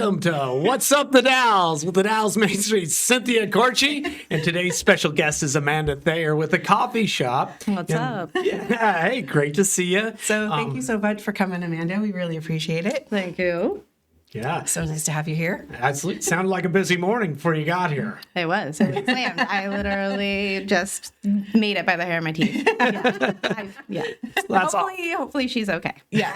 Welcome to What's Up the Dalles with the Dalles Main Street, Cynthia Kortge. And today's special guest is Amanda Thayer with a coffee shop. What's up? Yeah, hey, great to see you. So thank you so much for coming, Amanda. We really appreciate it. Thank you. Yeah. So nice to have you here. Absolutely. Sounded like a busy morning before you got here. It was. It was slammed. I literally just made it by the hair of my teeth. Yeah. That's Hopefully she's okay. Yeah,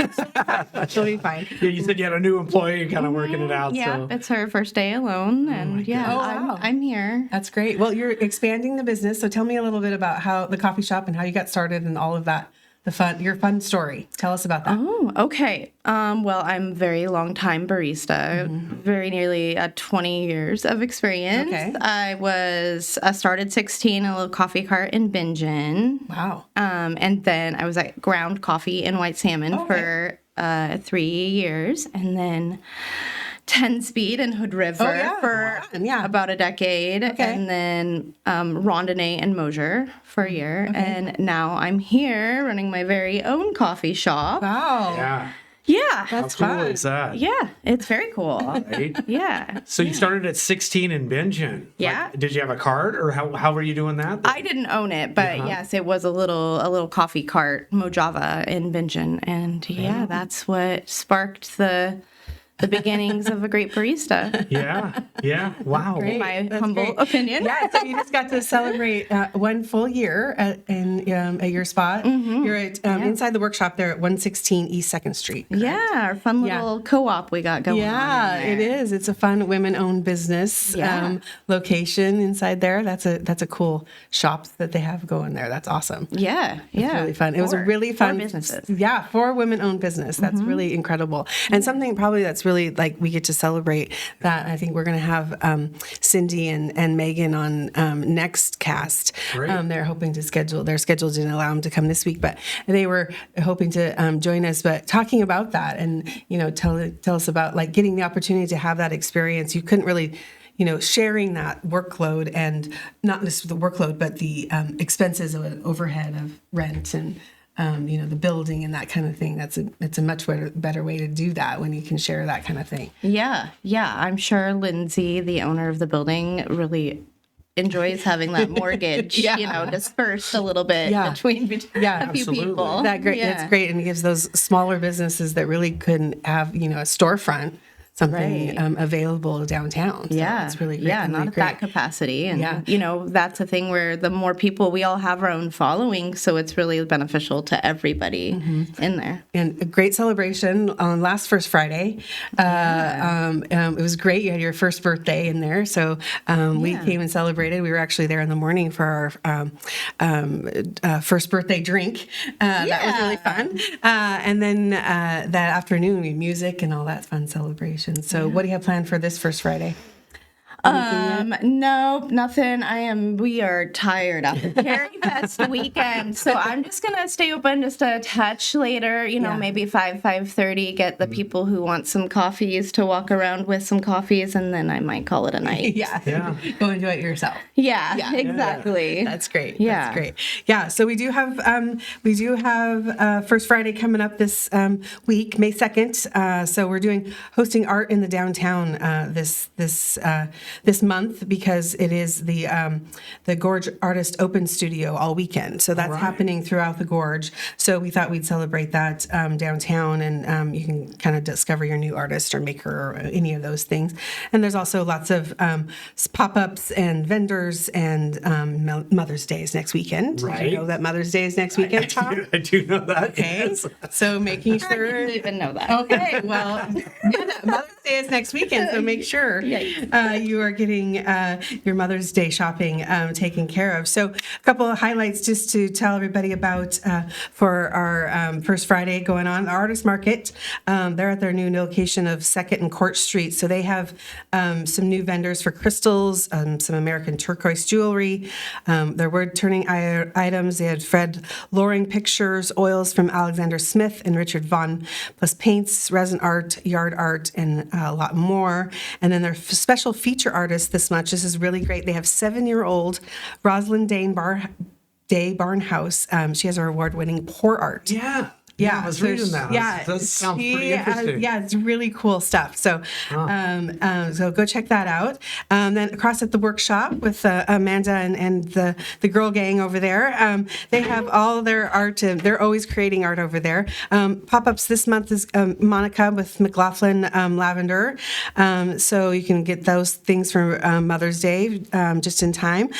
she'll be fine. Yeah, you said you had a new employee kind of working it out. Yeah, So. it's her first day alone, and wow. I'm here. That's great. Well, you're expanding the business, so tell me a little bit about how the coffee shop and how you got started and all of that. Your fun story. Tell us about that. Oh, okay. Well, I'm a very long time barista, very nearly 20 years of experience. Okay. I started 16 in a little coffee cart in Bingen. Wow. And then I was at Ground Coffee in White Salmon for 3 years, and then 10 Speed in Hood River for about a decade, and then Rondonnay and Mosier for a year, and now I'm here running my very own coffee shop. Wow. Yeah. Yeah. How cool is that? Yeah, it's very cool. Right? Yeah. So you started at 16 in Bingen. Yeah. Did you have a cart, or how were you doing that? I didn't own it, but yes, it was a little coffee cart, Mojava in Bingen, and that's what sparked the beginnings of a great barista. Yeah. Wow. In my humble opinion. Yeah, so you just got to celebrate 1 full year at your spot. You're at inside the workshop there at 116 East 2nd Street. Correct? Yeah, our fun little co-op we got going on. Yeah, it is. It's a fun women-owned business location inside there. That's a cool shop that they have going there. That's awesome. Yeah. It's really fun. It was a really fun businesses. Yeah, for women-owned business. That's really incredible. And something probably that's really like we get to celebrate that. I think we're going to have Cindy and Megan on next cast. They're hoping to schedule. Their schedule didn't allow them to come this week, but they were hoping to join us. But talking about that and tell us about like getting the opportunity to have that experience. You couldn't really. Sharing that workload and not just the workload, but the expenses of an overhead of rent and the building and that kind of thing. It's a much better way to do that when you can share that kind of thing. Yeah. I'm sure Lindsay, the owner of the building, really enjoys having that mortgage, dispersed a little bit between a few people. That's great, and it gives those smaller businesses that really couldn't have a storefront. Something available downtown. So it's really great. Yeah, not at that capacity. And, that's a thing where the more people, we all have our own following, so it's really beneficial to everybody in there. And a great celebration on last First Friday. It was great. You had your first birthday in there. So we came and celebrated. We were actually there in the morning for our first birthday drink. That was really fun. And then that afternoon, we had music and all that fun celebration. So what do you have planned for this First Friday? No, nothing. We are tired after Cherry Fest weekend, so I'm just gonna stay open just a touch later. Maybe 5:30. Get the people who want some coffees to walk around with some coffees, and then I might call it a night. Go enjoy it yourself. Yeah, exactly. That's great. That's great. Yeah. So we do have First Friday coming up this week, May 2nd. So we're hosting art in the downtown this month because it is the Kortge Artist Open Studio all weekend. So that's happening throughout the Kortge. So we thought we'd celebrate that downtown, and you can kind of discover your new artist or maker or any of those things. And there's also lots of pop-ups and vendors, and Mother's Day is next weekend. Right. Did you know that Mother's Day is next weekend, Tom? I do know that. Okay. Yes. So making sure. I didn't even know that. Okay. Well, Mother's Day is next weekend, so make sure you are getting your Mother's Day shopping taken care of. So a couple of highlights just to tell everybody about for our First Friday going on. The Artist Market, they're at their new location of 2nd and Kortge Street. So they have some new vendors for crystals, some American turquoise jewelry, their word-turning items. They had Fred Loring pictures, oils from Alexander Smith and Richard Vaughan, plus paints, resin art, yard art, and a lot more. And then their special feature artist this much. This is really great. They have 7-year-old Rosalind Day Barnhouse. She has her award-winning pour art. Yeah. Yeah, I was reading that. Yeah, It does sound pretty interesting. Yeah, it's really cool stuff. So, so go check that out. Then across at the workshop with Amanda and the girl gang over there, they have all their art. They're always creating art over there. Pop-ups this month is Monica with McLaughlin Lavender. So you can get those things for Mother's Day just in time.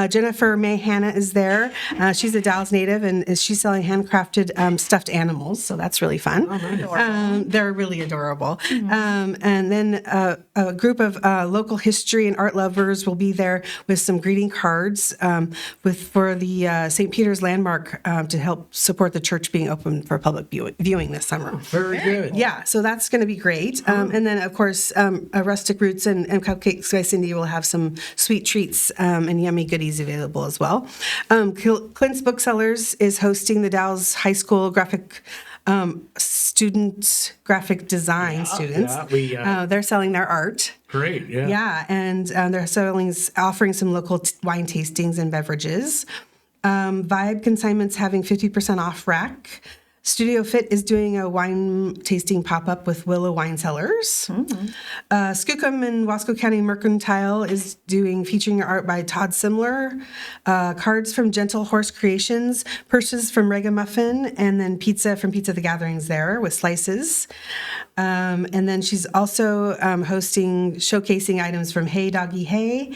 Jennifer May Hanna is there. She's a Dalles native, and she's selling handcrafted stuffed animals. So that's really fun. They're really adorable. And then a group of local history and art lovers will be there with some greeting cards for the St. Peter's Landmark to help support the church being open for public viewing this summer. Very good. Yeah, so that's going to be great. And then, of course, Rustic Roots and Cupcakes by Cindy will have some sweet treats and yummy goodies available as well. Clint's Booksellers is hosting the Dalles High School graphic design students. They're selling their art. Great, yeah. Yeah, and they're offering some local wine tastings and beverages. Vibe Consignment's having 50% off rack. Studio Fit is doing a wine tasting pop-up with Willow Wine Cellars. Skookum and Wasco County Mercantile is featuring art by Todd Simler, cards from Gentle Horse Creations, purses from Ragamuffin, and then pizza from Pizza the Gatherings there with slices. And then she's also showcasing items from Hey Doggy Hey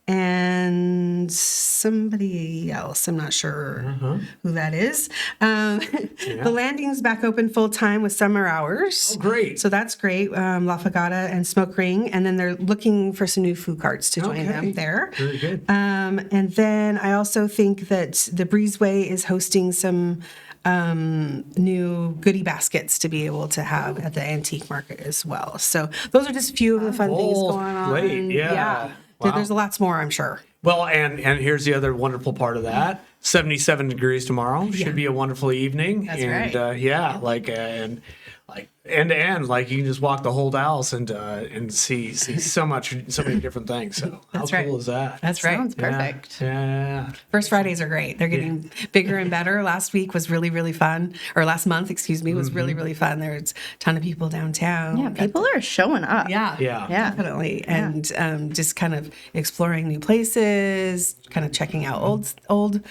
and somebody else. I'm not sure who that is. The landing's back open full time with summer hours. Oh, great. So that's great. La Fagata and Smoke Ring. And then they're looking for some new food carts to join them there. Very good. And then I also think that the Breezeway is hosting some new goodie baskets to be able to have at the antique market as well. So those are just a few of the fun things going on. Great, yeah. Wow. There's lots more, I'm sure. Well, and here's the other wonderful part of that. 77 degrees tomorrow. Should be a wonderful evening. That's and, right. And end to end, like you can just walk the whole Dalles and see so many different things. So That's how right. cool is that? That's right. Sounds perfect. Yeah. First Fridays are great. They're getting bigger and better. Last week was really, really fun. Or last month, excuse me, was really, really fun. There was a ton of people downtown. Yeah, people are showing up. Yeah, definitely. And just kind of exploring new places, kind of checking out old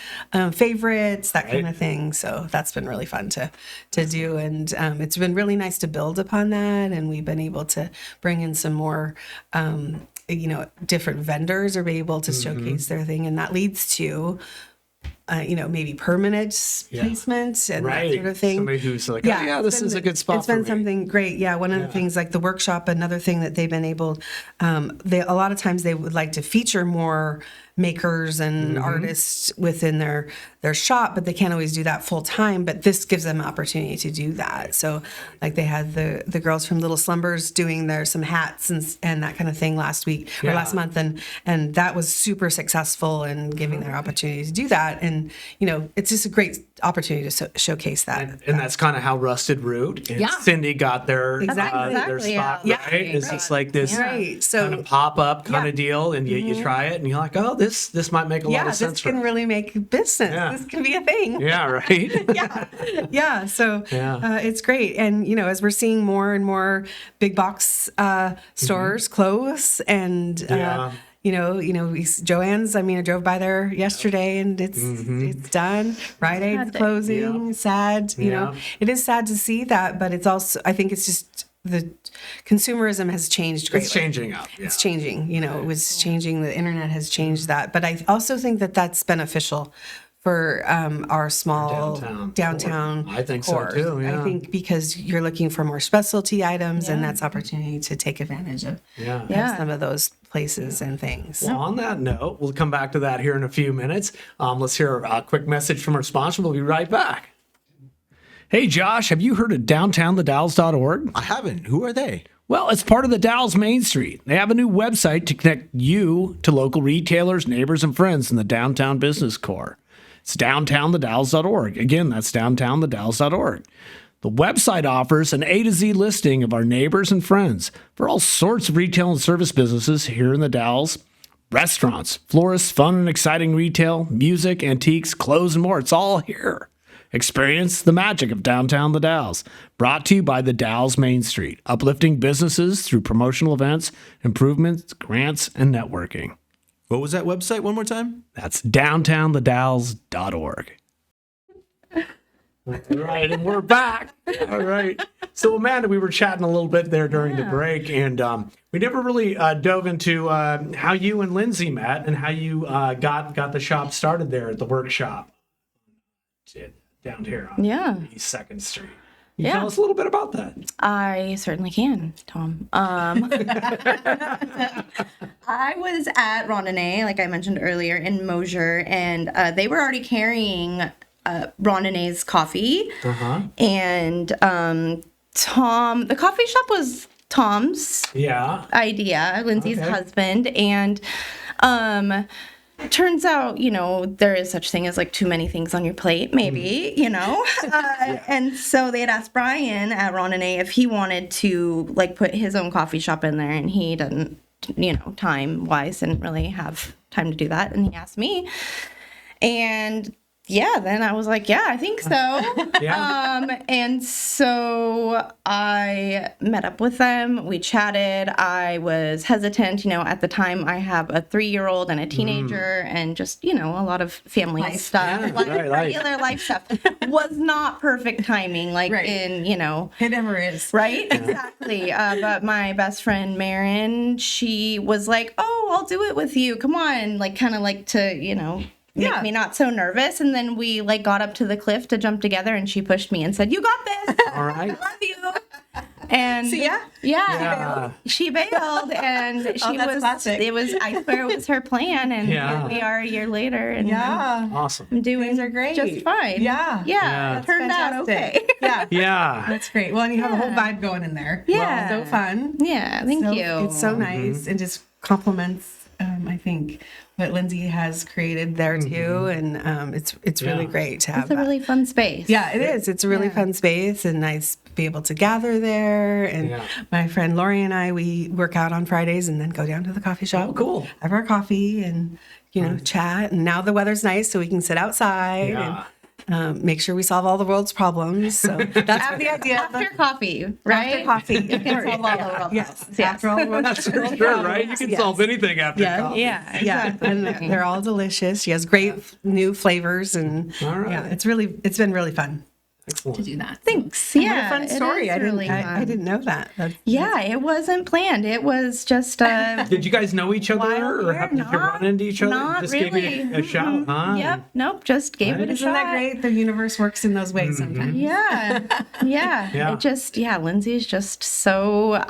favorites, that kind of thing. So that's been really fun to do. And it's been really nice to build upon that. And we've been able to bring in some more different vendors are able to showcase their thing. And that leads to maybe permanent placement and that sort of thing. Somebody who's like, this is a good spot for me. It's been something great. Yeah, one of the things like the workshop, another thing that they've been able, a lot of times they would like to feature more makers and artists within their shop, but they can't always do that full time. But this gives them an opportunity to do that. So like they had the girls from Little Slumbers doing some hats and that kind of thing last month, and that was super successful and giving their opportunity to do that. And it's just a great opportunity to showcase that. And that's kind of how Rusted Root and Cindy got their their spot, right? It's just like this kind of pop-up kind of deal, and you try it, and you're like, oh, this might make a lot of sense. This can really make business. Yeah. This can be a thing. Yeah, right. So it's great. And as we're seeing more and more big box stores close, and Joann's. I mean, I drove by there yesterday, and it's done. Rite Aid's closing. Sad. It is sad to see that, but it's also, I think it's just the consumerism has changed greatly. It's changing up. Yeah. It's changing. It was changing. The internet has changed that, but I also think that that's beneficial for our small downtown I think core. so too. Yeah. I think because you're looking for more specialty items, and that's opportunity to take advantage of some of those places and things. Well, on that note, we'll come back to that here in a few minutes. Let's hear a quick message from our sponsor. We'll be right back. Hey, Josh, have you heard of downtownthedalles.org? I haven't. Who are they? Well, it's part of the Dalles Main Street. They have a new website to connect you to local retailers, neighbors, and friends in the downtown business core. It's downtownthedalles.org. Again, that's downtownthedalles.org. The website offers an A to Z listing of our neighbors and friends for all sorts of retail and service businesses here in the Dalles. Restaurants, florists, fun and exciting retail, music, antiques, clothes, and more. It's all here. Experience the magic of downtown the Dalles. Brought to you by the Dalles Main Street, uplifting businesses through promotional events, improvements, grants, and networking. What was that website one more time? That's downtownthedalles.org. All right, and we're back. All right. So, Amanda, we were chatting a little bit there during the break, and we never really dove into how you and Lindsay met and how you got the shop started there at the workshop down here on East 2nd Street. Can you tell us a little bit about that? I certainly can, Tom. I was at Rondonnée, like I mentioned earlier, in Mosier, and they were already carrying Rondonnais's coffee. And Tom, the coffee shop was Tom's idea, Lindsay's husband. And turns out, there is such thing as like too many things on your plate, maybe, and so they had asked Brian at Rondonnée if he wanted to like put his own coffee shop in there, and he didn't, time wise, didn't really have time to do that. And he asked me, and then I was like, I think so. And so I met up with them. We chatted. I was hesitant. At the time I have a 3-year-old and a teenager and just, a lot of family stuff. A lot of regular life stuff. Was not perfect timing, It never is. Right? Exactly. But my best friend, Marin, she was like, oh, I'll do it with you. Come on. To, make me not so nervous. And then we got up to the cliff to jump together, and she pushed me and said, you got this. All right. I love you. And she bailed, and she was classic. I swear it was her plan, and here we are a year later, and awesome. I'm doing Things are great. just fine. It turned out okay. That's great. Well, and you have a whole vibe going in there. Yeah. So fun. Yeah, thank you. It's so nice and just compliments, I think, what Lindsay has created there too, and it's really great to have. It's a really fun space. Yeah, it is. It's a really fun space, and nice to be able to gather there. And my friend Lori and I, we work out on Fridays and then go down to the coffee shop. Oh, cool. Have our coffee and chat. And now the weather's nice, so we can sit outside and make sure we solve all the world's problems. So that's the idea. After coffee, right? After coffee. You can solve all the world's problems. Yes. After all the world's That's for sure, right? You can solve anything after coffee. Exactly. And they're all delicious. She has great new flavors, and it's been really fun. Excellent. To do that. Thanks. What a fun story. I didn't know that. It wasn't planned. It was just Did you guys know each other, or did you run into each other? Not Just really. gave it a shot, huh? Yep. Nope. Just gave it a Isn't shot. that great? The universe works in those ways sometimes. Yeah. It just, Lindsay is just so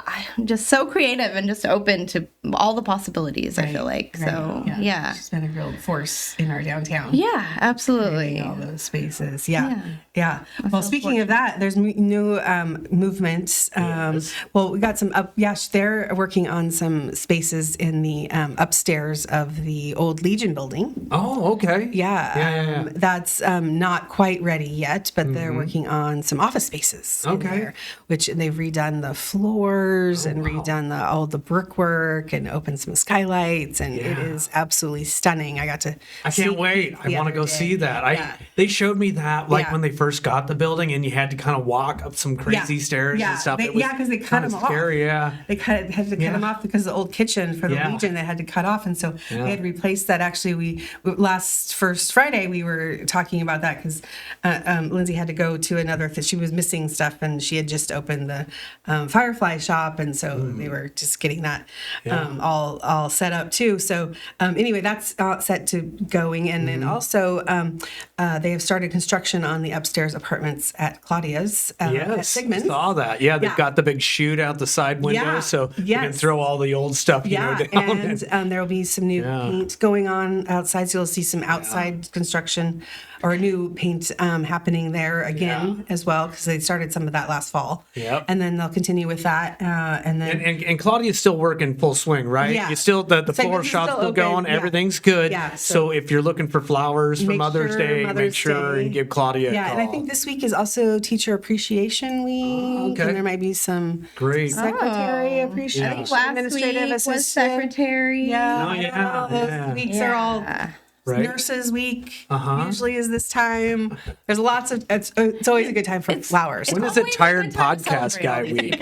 creative and just open to all the possibilities, I feel like. So, She's been a real force in our downtown. Yeah, absolutely. All those spaces. Yeah. Well, speaking of that, there's new movement. Well, we got some they're working on some spaces in the upstairs of the old Legion building. Oh, okay. Yeah. That's not quite ready yet, but they're working on some office spaces in there, which they've redone the floors and redone all the brickwork and opened some skylights, and it is absolutely stunning. I can't wait. I want to go see that. They showed me that when they first got the building, and you had to kind of walk up some crazy stairs and stuff. Because they cut them off. Scary, They had to cut them off because the old kitchen for the Legion they had to cut off, and so they had replaced that. Actually, we last first Friday we were talking about that because Lindsay had to go to another. She was missing stuff, and she had just opened the Firefly shop, and so they were just getting that all set up too. So anyway, that's set to going, and then also they have started construction on the upstairs apartments at Claudia's. At Sigmund's. Saw that. Yeah, they've got the big chute out the side window, so you can throw all the old stuff down. And there will be some new paint going on outside, so you'll see some outside construction or new paint happening there again as well, because they started some of that last fall. And then they'll continue with that. And then and Claudia's still working full swing, right? Yeah. You still the floor shop's still going, everything's good. So if you're looking for flowers for Mother's Day, make sure and give Claudia a call. And I think this week is also Teacher Appreciation Week. And there might be some great secretary appreciation, last administrative week assistant. was secretary. Those weeks are all Right. Nurses Week usually is this time. There's lots of, it's always a good time for flowers. When is it Tired Podcast Guy Week?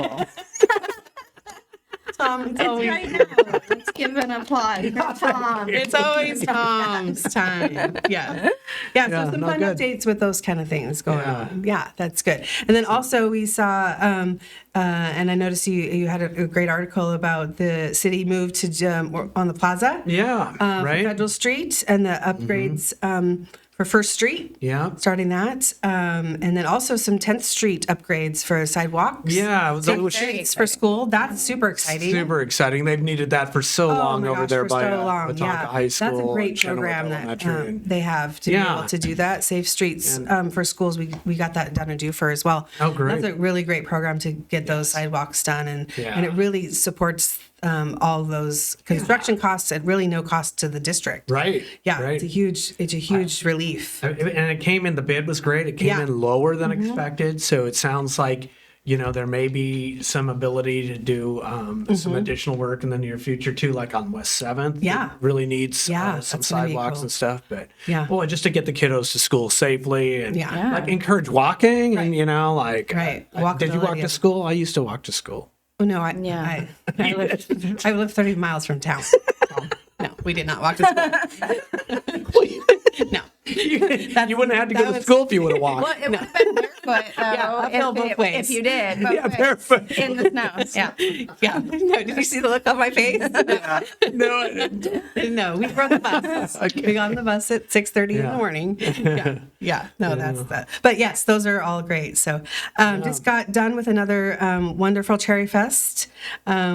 Tom, it's always Right now. Let's give an applause for Tom. It's always Tom's time. Yeah. Yeah. So some fun updates with those kind of things going on. Yeah, that's good. And then also we saw, and I noticed you had a great article about the city move to on the plaza. Yeah. For Federal Street and the upgrades for First Street. Yeah. Starting that. And then also some 10th Street upgrades for sidewalks. Yeah. Streets for school. That's super exciting. Super exciting. They've needed that for so long over there by Watauga High School. That's a great program that they have to be able to do that. Safe Streets for schools. We got that done in Dufur as well. Oh, great. That's a really great program to get those sidewalks done. And it really supports all those construction costs at really no cost to the district. Right. Yeah. Right. It's a huge relief. And it came in, the bid was great. It came in lower than expected. So it sounds like, there may be some ability to do some additional work in the near future too, like on West 7th. Yeah. It really needs some sidewalks and stuff. But boy, just to get the kiddos to school safely and like encourage walking and, did you walk to school? I used to walk to school. Oh, no, I live 30 miles from town. No, we did not walk to school. No. You wouldn't have had to go to school if you would have walked. Well, it would have been barefoot, though, uphill both ways. if you did. Barefoot. In the snow. Yeah. No, did you see the look on my face? No, I didn't. No, we rode the bus. We got on the bus at 6:30 in the morning. That's that. But yes, those are all great. So just got done with another wonderful Cherry Fest,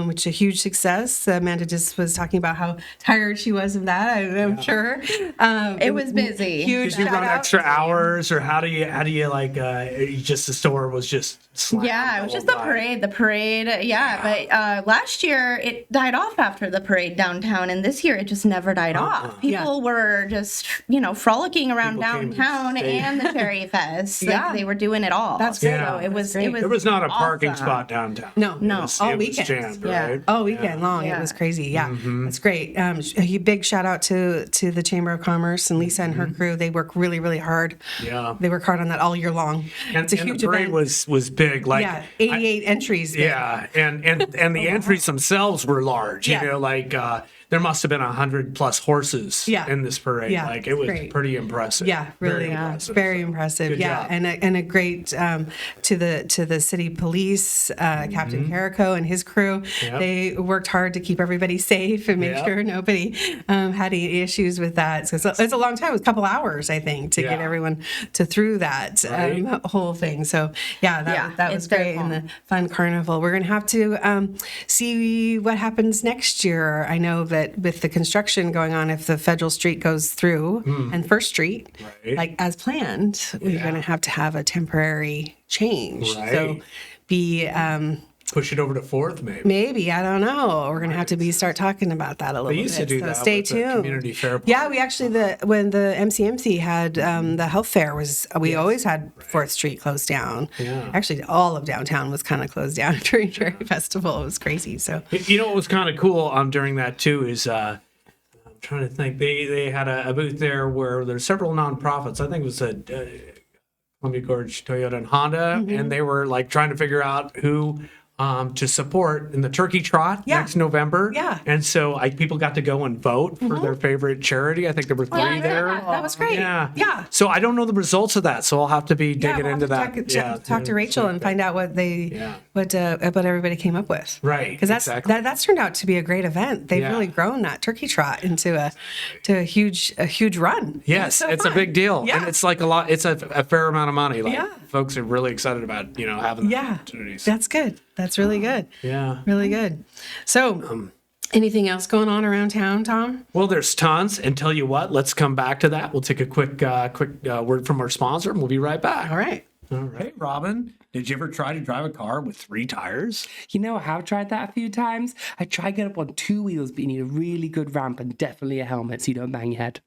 which is a huge success. Amanda just was talking about how tired she was of that, I'm sure. It was busy. Huge. Did you run extra hours, or how do you like? Just the store was just slammed it was just the parade. But last year it died off after the parade downtown, and this year it just never died off. People were just frolicking around downtown and the Cherry Fest. Like, they were doing it all. That's great. So it was. There was not a parking awesome. spot downtown. No, all it weekend. Was jammed, right? All weekend long. It was crazy. Yeah, that's great. A big shout out to the Chamber of Commerce and Lisa and her crew. They work really, really hard. Yeah, they work hard on that all year long. It's a huge the parade event. was big. Like 88 entries. Big. Yeah, and the entries themselves were large. There must have been 100+ horses in this parade. Yeah, like it was pretty impressive. Yeah, really, very impressive. Good job. and a great to the city police, Captain Carrico and his crew. Yep. They worked hard to keep everybody safe and make sure nobody had any issues with that. So it's a long time. It was a couple hours, I think, to get everyone through that whole thing. So that was great. And the fun carnival. We're gonna have to see what happens next year. I know that with the construction going on, if the Federal Street goes through and First Street, like as planned, we're going to have a temporary change. So push it over to 4th, maybe. Maybe, I don't know. We're going to have to start talking about that a little bit. They used to do that. Stay with tuned. The community fair. Yeah, we actually when the MCMC had the health fair we always had 4th Street closed down. Yeah. Actually, all of downtown was kind of closed down during Cherry Festival. It was crazy. So what was kind of cool during that too is I'm trying to think. They had a booth there where there's several nonprofits. I think it was Columbia, Kortge, Toyota, and Honda, and they were like trying to figure out who to support in the Turkey Trot next November. Yeah. And so people got to go and vote for their favorite charity. I think there were 3 there. That was great. Yeah. So I don't know the results of that, so I'll have to be digging into that. Talk to Rachel and find out what what everybody came up with. Right. Because that's turned out to be a great event. They've really grown that Turkey Trot into a huge run. Yes, it's a big deal. Yeah. And it's like a lot. It's a fair amount of money. Like folks are really excited about having the opportunities. That's good. That's really good. Yeah. Really good. So, anything else going on around town, Tom? Well, there's tons. And tell you what, let's come back to that. We'll take a quick word from our sponsor, and we'll be right back. All right. Hey, Robin, did you ever try to drive a car with 3 tires? I have tried that a few times. I tried get up on 2 wheels, but you need a really good ramp and definitely a helmet so you don't bang your head.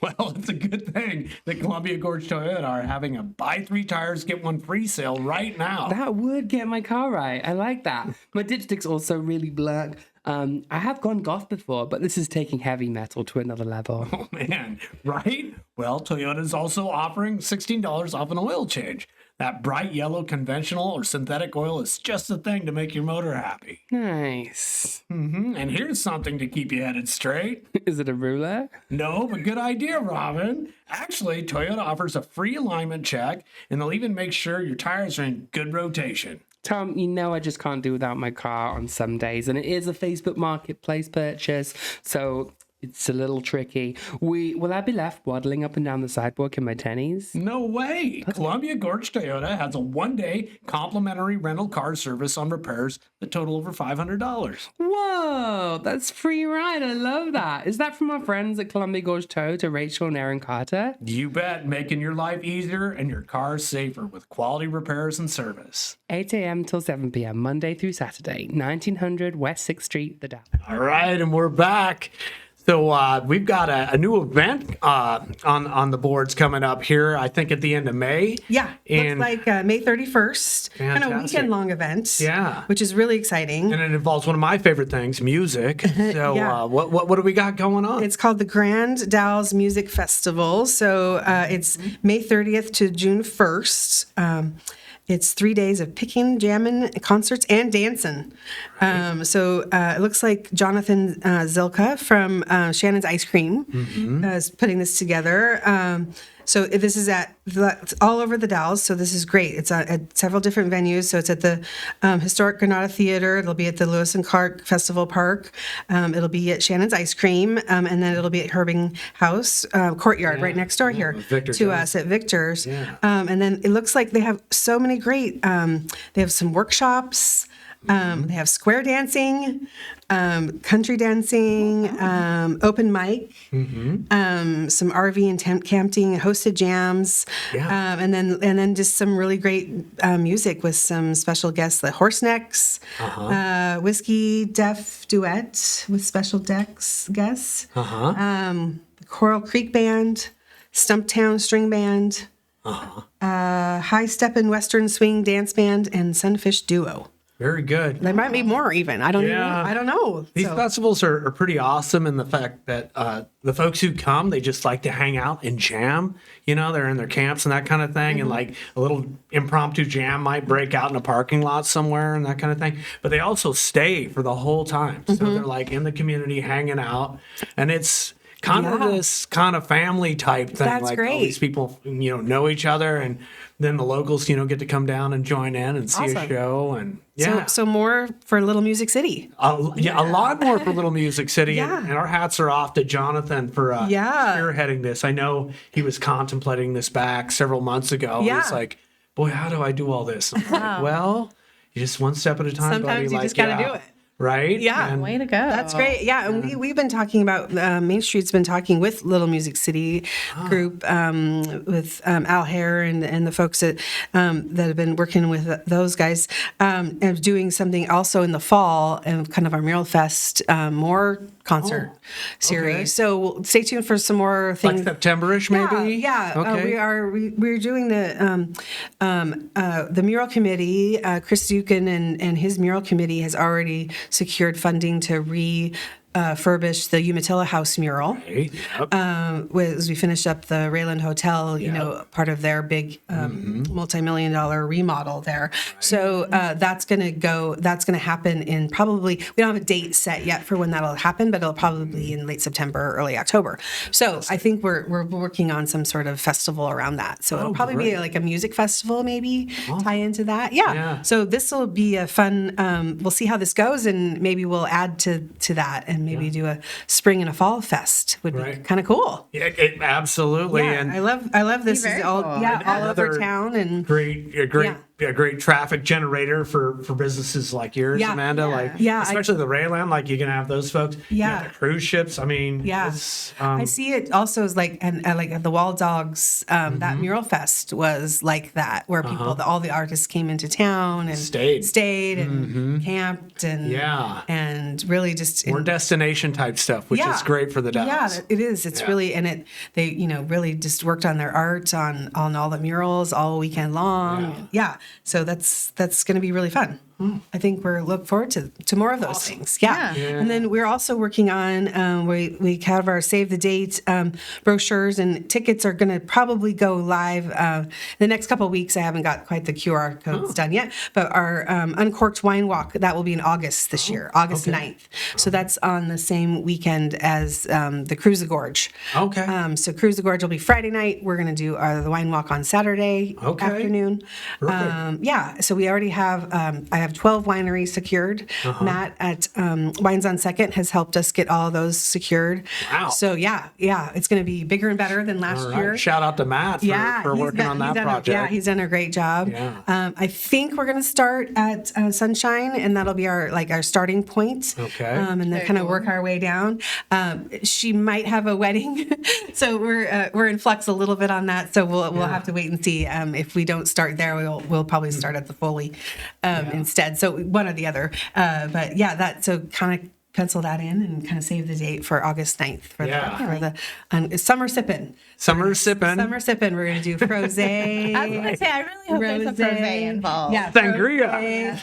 Well, it's a good thing that Columbia Kortge Toyota are having a buy 3 tires, get 1 free sale right now. That would get my car right. I like that. My dipstick's also really black. I have gone goth before, but this is taking heavy metal to another level. Oh, man, right? Well, Toyota's also offering $16 off an oil change. That bright yellow conventional or synthetic oil is just the thing to make your motor happy. Nice. And here's something to keep you headed straight. Is it a ruler? No, but good idea, Robin. Actually, Toyota offers a free alignment check, and they'll even make sure your tires are in good rotation. Tom, you know I just can't do without my car on some days, and it is a Facebook Marketplace purchase, so it's a little tricky. Will I be left waddling up and down the sidewalk in my tennies? No way. Columbia Gorge Toyota has a one-day complimentary rental car service on repairs that total over $500. Whoa, that's free ride. I love that. Is that from our friends at Columbia Gorge Toyota, Rachel and Aaron Carter? You bet, making your life easier and your car safer with quality repairs and service. 8 a.m. till 7 p.m., Monday through Saturday, 1900 West 6th Street, the Dalles. All right, and we're back. So we've got a new event on the boards coming up here, I think at the end of May. Yeah, And looks like May 31st, kind of Fantastic. weekend-long event. Yeah. Which is really exciting. And it involves one of my favorite things, music. So Yeah. what do we got going on? It's called the Grand Dalles Music Festival. So it's May 30th to June 1st. It's 3 days of picking, jamming, concerts, and dancing. So it looks like Jonathan Zilka from Shannon's Ice Cream is putting this together. So this is it's all over the Dalles. So this is great. It's at several different venues. So it's at the Historic Granada Theater. It'll be at the Lewis and Clark Festival Park. It'll be at Shannon's Ice Cream. And then it'll be at Herbing House Courtyard right next door here Victor to Jones. us at Victor's. Yeah. And then it looks like they have so many great, they have some workshops. They have square dancing, country dancing, open mic, some RV and tent camping, hosted jams, Yeah. and then just some really great music with some special guests, the Horsenecks, Whiskey Deaf Duet with special guests, Coral Creek Band, Stumptown String Band, High Steppin' Western Swing Dance Band, and Sunfish Duo. Very good. There might be more even. I don't know. These So- festivals are pretty awesome in the fact that the folks who come, they just like to hang out and jam. You know, they're in their camps and that kind of thing. And like a little impromptu jam might break out in a parking lot somewhere and that kind of thing. But they also stay for the whole time. So they're like in the community hanging out. And it's kind of this kind of family type thing. That's like great. all these people, know each other. And then the locals, get to come down and join in and see a Awesome. show. And yeah. So more for Little Music City. A lot more for Little Music City. Yeah. And our hats are off to Jonathan for spearheading this. I know he was contemplating this back several months ago. Yeah. It's like, boy, how do I do all this? I'm like, well, you just one step at a time, buddy. Sometimes you Like, just got to do it. Right? Yeah. And Way to go. That's great. Yeah, and we've been talking about Main Street's been talking with Little Music City group with Al Hare and the folks that have been working with those guys and doing something also in the fall and kind of our Mural Fest more concert series. okay. So stay tuned for some more like things. September-ish, maybe? Yeah. Okay. We're doing the mural committee. Chris Dukin and his mural committee has already secured funding to refurbish the Umatilla House mural. Right. Yep. As we finish up the Rayland Hotel, part of their big multi-million-dollar remodel there. So that's going to happen in probably, we don't have a date set yet for when that'll happen, but it'll probably be in late September, early October. So I think we're working on some sort of festival around that. So it'll probably be like a music festival, maybe tie into that. Yeah. So this will be a fun, we'll see how this goes, and maybe we'll add to that and maybe do a spring and a fall fest would be kind of cool. Yeah, absolutely. Yeah, And I love this. Very All, cool. all Another over town and a great traffic generator for businesses like yours, Yeah. Amanda. Like, Yeah, especially the Rayland, like you're gonna have those folks. You Yeah. have the cruise ships. I mean, Yeah. it's, I see it also as like like the Wall Dogs. That Mural Fest was like that, where people, all the artists came into town and stayed and camped and and really just more destination type stuff, which is great for the Dalles. Yeah, it is. It's really they really just worked on their art on all the murals all weekend long. Yeah. So that's going to be really fun. I think we're looking forward to more of those things. Yeah. And then we're also working on, we have our save the date brochures, and tickets are going to probably go live the next couple of weeks. I haven't got quite the QR codes done yet, but our Uncorked Wine Walk, that will be in August this year, August 9th. So that's on the same weekend as the Cruise the Gorge. Okay. So Cruise the Gorge will be Friday night. We're going to do the wine walk on Saturday afternoon. So we already have, I have 12 wineries secured. Matt at Wines on Second has helped us get all those secured. Wow. So it's going to be bigger and better than last year. Shout out to Matt for working on that project. He's done a great job. Yeah. I think we're going to start at Sunshine, and that'll be our starting point. Okay. And then kind of work our way down. She might have a wedding, so we're in flux a little bit on that. So we'll have to wait and see. If we don't start there, we'll probably start at the Foley instead. So one or the other. So kind of pencil that in and kind of save the date for August 9th for the summer sippin'. Summer sippin'. Summer sippin'. We're going to do frosé. I was going to say, I really hope there's a rosé involved. Yeah, Sangria.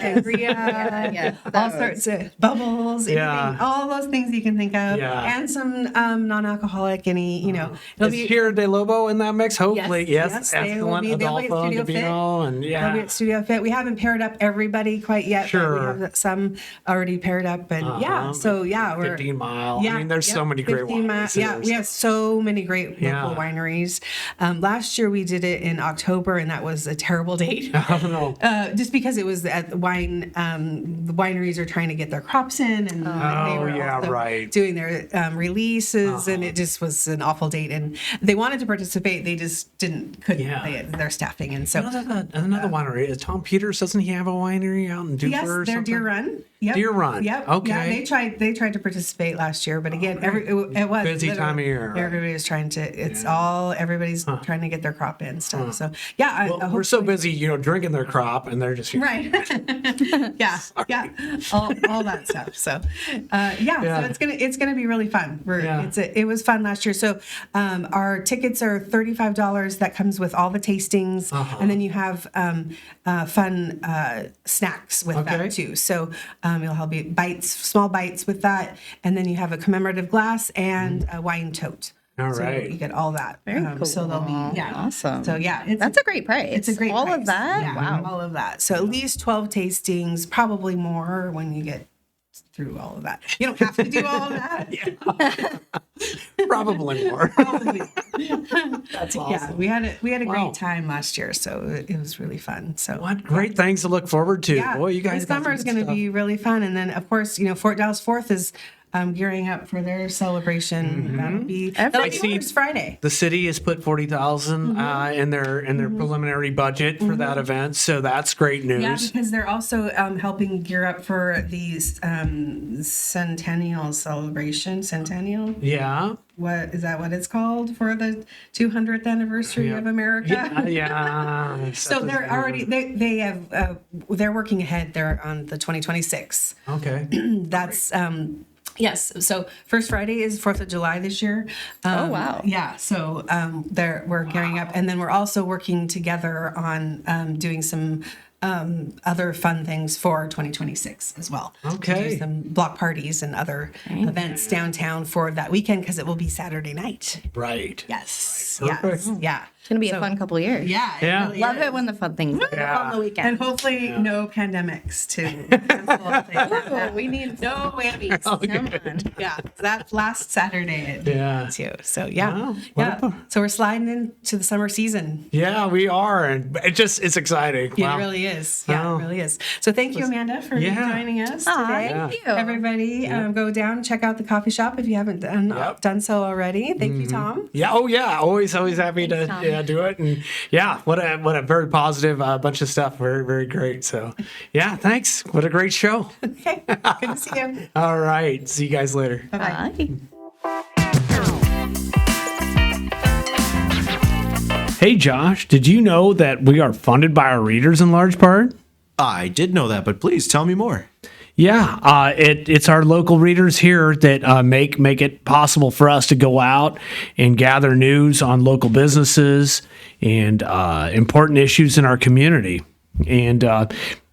Yes, all sorts of bubbles, anything, all those things you can think of, and some non-alcoholic, it'll be here de Lobo in that mix, hopefully. Yes. They will be. They'll be at Adolfo, Studio Fit. Gabino, They'll be at Studio Fit. We haven't paired up everybody quite yet. Sure. But we have some already paired up, and we're 15 Mile. I mean, there's so many great wines. We have so many great local wineries. Last year we did it in October, and that was a terrible date. Just because it was at the wineries are trying to get their crops in, and they were also doing their releases, and it just was an awful date. And they wanted to participate, they just couldn't. Their staffing, and so another winery. Tom Peters, doesn't he have a winery out in Duffer? Yes, or they're something? Deer Run. Yep. Deer Run. Yep. Okay. Yeah, they tried to participate last year, but again, it was busy time of year. Everybody was trying to. Everybody's trying to get their crop in stuff. So we're so busy, drinking their crop, and they're just right. all that stuff. So, so it's gonna be really fun. It was fun last year. So, our tickets are $35. That comes with all the tastings, and then you have fun snacks with that too. So, you'll have small bites with that, and then you have a commemorative glass and a wine tote. All so right. You get all that. Very cool. So they'll be awesome. So that's a great price. It's a great all price. of that. Yeah, Wow. all of that. So at least 12 tastings, probably more when you get through all of that. You don't have to do all of that. Probably more. That's awesome. Yeah, we had a great time last year, so it was really fun. So what great things to look forward to. Yeah, Boy, you guys. This summer is going to be really fun, and then of course, Fort Dalles 4th is gearing up for their celebration. That'll be next Friday. The city has put $40,000 in their preliminary budget for that event, so that's great news. Yeah, because they're also helping gear up for the centennial celebration. Centennial. Yeah. What is that? What it's called for the 200th anniversary of America? Yeah. So they're already they have they're working ahead. They're on the 2026. Okay. That's. Yes. So first Friday is 4th of July this year. Oh, wow. Yeah. So we're gearing up. And then we're also working together on doing some other fun things for 2026 as well. Okay. Do some block parties and other events downtown for that weekend because it will be Saturday night. Right. Yes. Perfect. Yes. Yeah. It's going to be a fun couple of years. Yeah. Yeah. Really Love is. it when the fun things on the weekend. And hopefully no pandemics to cancel things. We need No whammies. Come on. Yeah, that's last Saturday too. So Wow. So we're sliding into the summer season. Yeah, we are, and it's exciting. It really is. Yeah, Wow. it really is. So thank you, Amanda, for joining us today. Thank you. Everybody, go down, check out the coffee shop if you haven't done so already. Thank you, Tom. Yeah. Oh, yeah. Always happy Thanks, to Tom. do it, and what a very positive bunch of stuff. Very, very great. So, yeah. Thanks. What a great show. Okay, good to see you. All right. See you guys later. Bye-bye. Bye. Hey, Josh. Did you know that we are funded by our readers in large part? I did know that, but please tell me more. Yeah, it's our local readers here that make it possible for us to go out and gather news on local businesses and important issues in our community. And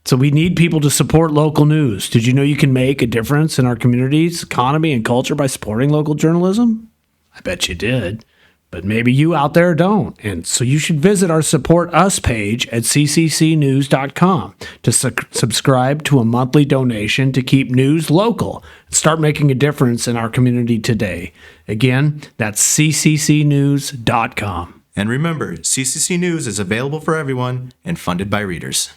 So we need people to support local news. Did you know you can make a difference in our community's economy and culture by supporting local journalism? I bet you did. But maybe you out there don't. And so you should visit our Support Us page at cccnews.com to subscribe to a monthly donation to keep news local and start making a difference in our community today. Again, that's cccnews.com. And remember, CCC News is available for everyone and funded by readers.